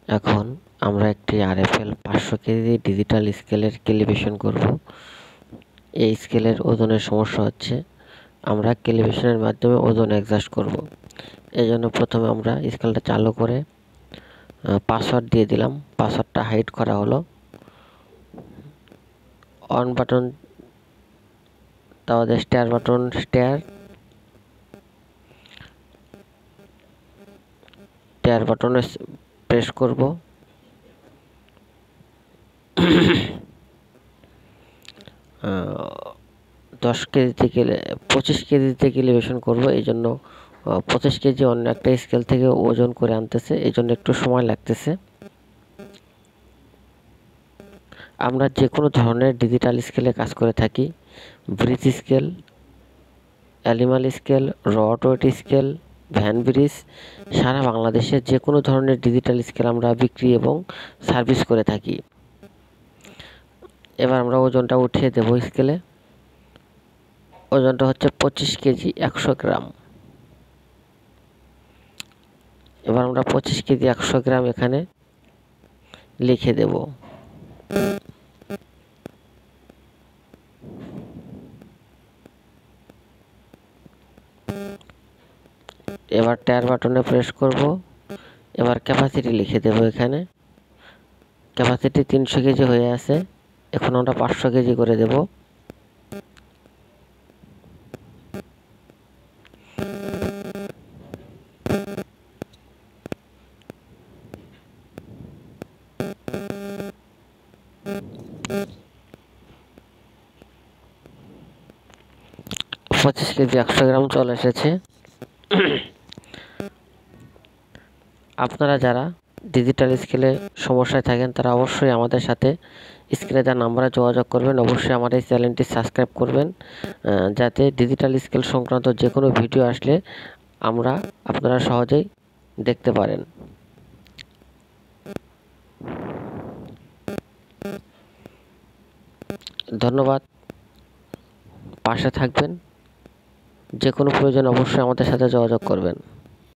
এখন আমরা একটি RFL 500 কেজি ডিজিটাল স্কেলের ক্যালিব্রেশন করব। এই স্কেলের ওজনের সমস্যা হচ্ছে, আমরা ক্যালিব্রেশনের মাধ্যমে ওজন অ্যাডজাস্ট করব। এই জন্য প্রথমে আমরা স্কেলটা চালু করে পাসওয়ার্ড দিয়ে দিলাম। পাসওয়ার্ডটা হাইড করা হলো। অন বাটন, তারপরে স্টার বাটন, স্টার বাটনে প্রেস করব। 10 কেজি থেকে 25 কেজিতে ক্যালিব্রেশন করব। এই জন্য 25 কেজি অন্য একটা স্কেল থেকে ওজন করে আনতেছে, এই জন্য একটু সময় লাগতেছে। আমরা যে কোনো ধরনের ডিজিটাল স্কেলে কাজ করে থাকি। Bridge scale, animal scale, rod weight scale, van bridge, সারা বাংলাদেশে যে কোনো ধরনের ডিজিটাল স্কেল আমরা বিক্রি এবং সার্ভিস করে থাকি। এবার আমরা ওজনটা উঠিয়ে দেব স্কেলে। ওজনটা হচ্ছে 25 কেজি 100 গ্রাম। এবার আমরা 25 কেজি 100 গ্রাম এখানে লিখে দেব। এবার টায়ার বাটনে প্রেস করব। এবার ক্যাপাসিটি লিখে দেব। এখানে ক্যাপাসিটি 300 কেজি হয়ে আছে, এখন আমরা 500 কেজি করে দেব। পঁচিশ কেজি 100 গ্রাম চলে এসেছে। আপনারা যারা ডিজিটাল স্কেলে সমস্যায় থাকেন তারা অবশ্যই আমাদের সাথে স্ক্রিনে দেওয়া নাম্বারে যোগাযোগ করবেন। অবশ্যই আমার এই চ্যানেলটি সাবস্ক্রাইব করবেন, যাতে ডিজিটাল স্কেল সংক্রান্ত যে কোনো ভিডিও আসলে আপনারা সহজেই দেখতে পারেন। ধন্যবাদ। পাশে থাকবেন। যে কোনো প্রয়োজন অবশ্যই আমাদের সাথে যোগাযোগ করবেন।